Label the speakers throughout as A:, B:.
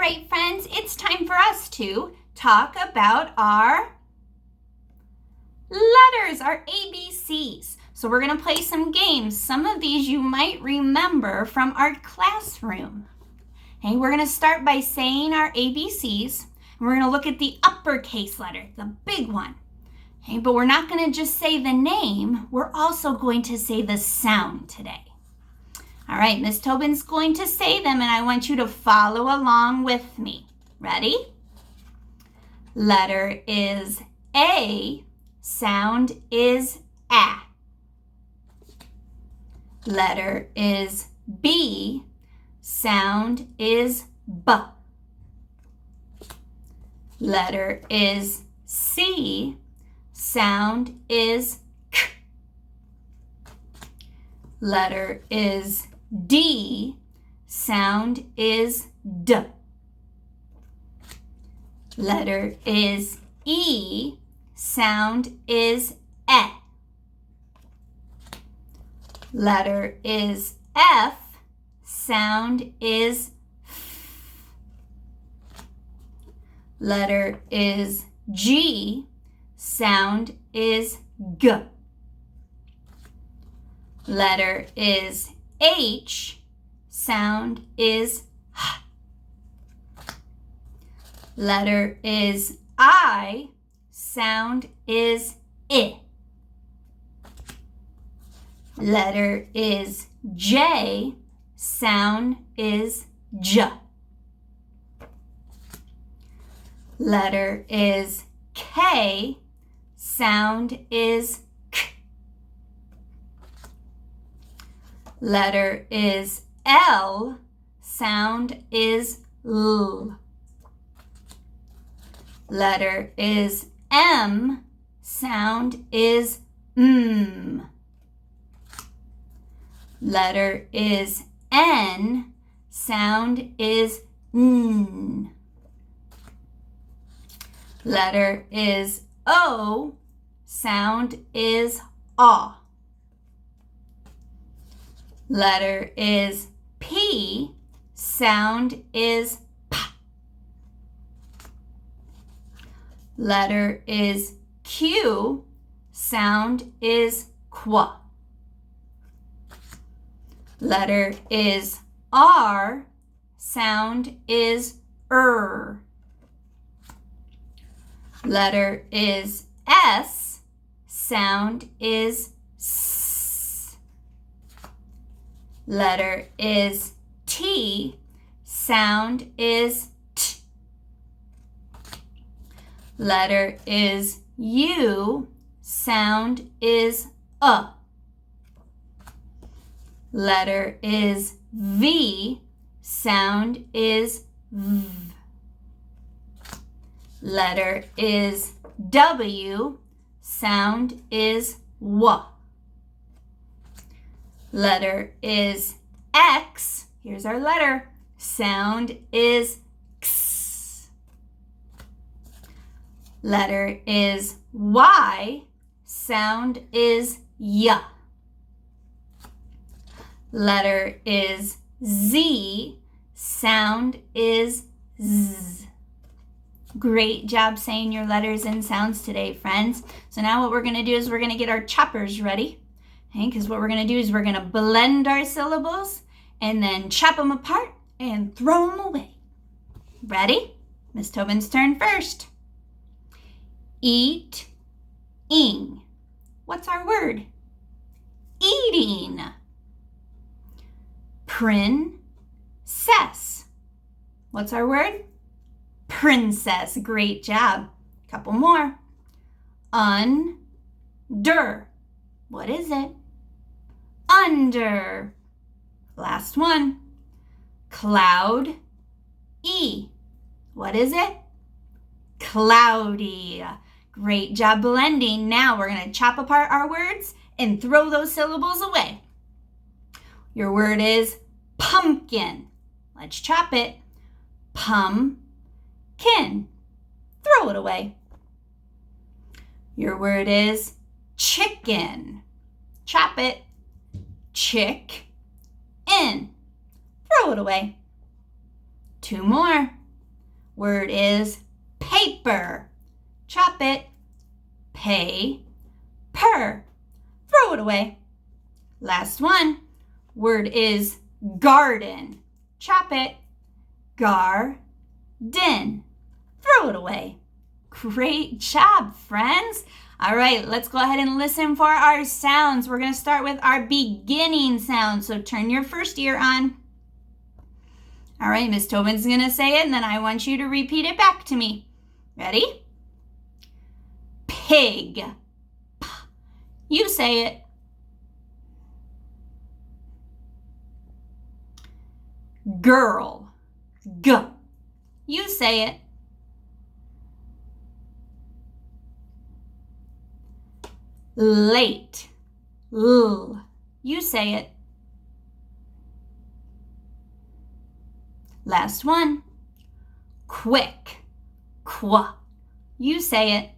A: right, friends, it's time for us to talk about our letters, our ABCs. So we're going to play some games. Some of these you might remember from our classroom. Okay, we're going to start by saying our ABCs. And we're going to look at the uppercase letter, the big one. Okay, but we're not going to just say the name. We're also going to say the sound today. All right, Miss Tobin's going to say them, and I want you to follow along with me. Ready? Letter is A. Sound is A. Letter is B. Sound is B. Letter is C. Sound is K. Letter is D. Sound is D. Letter is E. Sound is E. Letter is F. Sound is F. Letter is G. Sound is G. Letter is H. Sound is H. Letter is I. Sound is I. Letter is J. Sound is J. Letter is K. Sound is K. Letter is L. Sound is L. Letter is M. Sound is M. Letter is N. Sound is N. Letter is O. Sound is A. Letter is P. Sound is P. Letter is Q. Sound is Qu. Letter is R. Sound is Letter is S. Sound is S. Letter is T. Sound is T. Letter is U. Sound is Letter is V. Sound is V. Letter is W. Sound is W. Letter is X. Here's our letter. Sound is X. Letter is Y. Sound is Y. Letter is Z. Sound is Z. Great job saying your letters and sounds today, friends. So now what we're going to do is we're going to get our choppers ready. Okay, because what we're going to do is we're going to blend our syllables and then chop them apart and throw them away. Ready? Miss Tobin's turn first. Eat, ing. What's our word? Eating. Princess. What's our word? Princess. Great job. Couple more. Under. What is it? Under. Last one. Cloud. E. What is it? Cloudy. Great job blending. Now we're going to chop apart our words and throw those syllables away. Your word is pumpkin. Let's chop it. Pumpkin. Throw it away. Your word is chicken. Chop it. Chick-in. Throw it away. Two more. Word is paper. Chop it. Pay. Per. Throw it away. Last one. Word is garden. Chop it. Garden. Throw it away. Great job, friends. All right, let's go ahead and listen for our sounds. We're going to start with our beginning sound. So turn your first ear on. All right, Miss Tobin's going to say it, and then I want you to repeat it back to me. Ready? Pig. You say it. Girl. G. You say it. Late. L. You say it. Last one. Quick. Qu. You say it.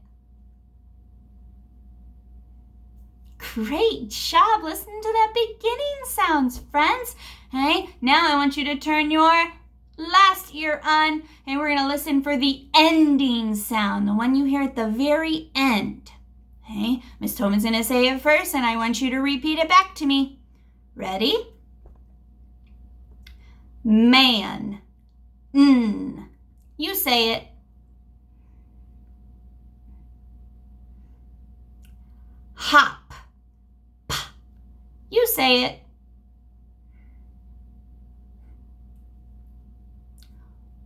A: Great job. Listen to that beginning sounds, friends. Hey, now I want you to turn your last ear on, and we're going to listen for the ending sound, the one you hear at the very end. Okay, Miss Tobin's going to say it first, and I want you to repeat it back to me. Ready? Man. N. You say it. Hop. P. You say it.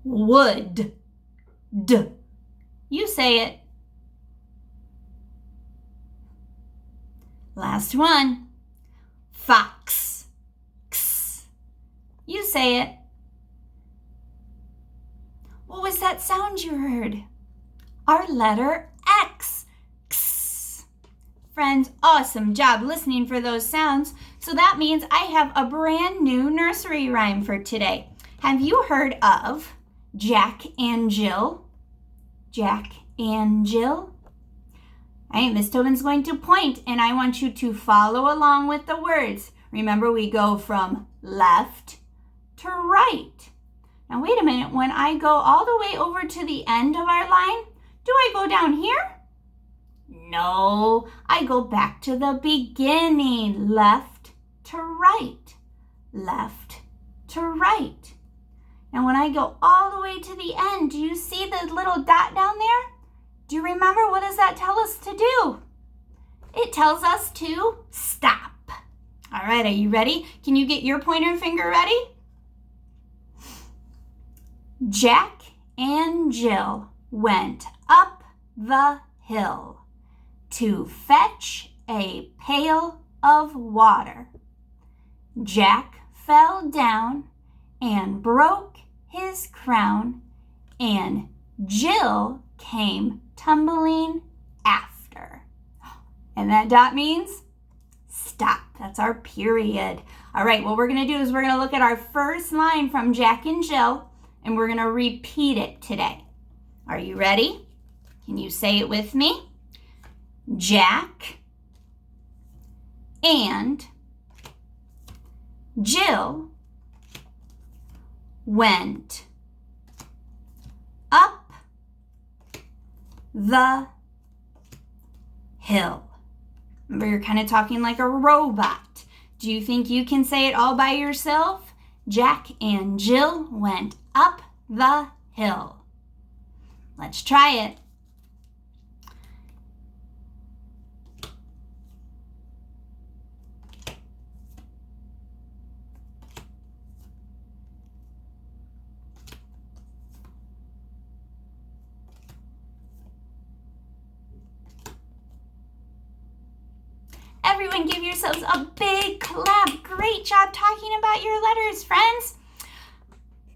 A: Wood. D. You say it. Last one. Fox. X. You say it. What was that sound you heard? Our letter X. X. Friends, awesome job listening for those sounds. So that means I have a brand new nursery rhyme for today. Have you heard of Jack and Jill? Jack and Jill? All right, Miss Tobin's going to point, and I want you to follow along with the words. Remember, we go from left to right. Now, wait a minute. When I go all the way over to the end of our line, do I go down here? No, I go back to the beginning, left to right, left to right. Now, when I go all the way to the end, do you see the little dot down there? Do you remember what does that tell us to do? It tells us to stop. All right, are you ready? Can you get your pointer finger ready? Jack and Jill went up the hill to fetch a pail of water. Jack fell down and broke his crown, and Jill came tumbling after. And that dot means stop. That's our period. All right, what we're going to do is we're going to look at our first line from Jack and Jill, and we're going to repeat it today. Are you ready? Can you say it with me? Jack and Jill went up the hill. Remember, you're kind of talking like a robot. Do you think you can say it all by yourself? Jack and Jill went up the hill. Let's try it. Everyone give yourselves a big clap. Great job talking about your letters, friends.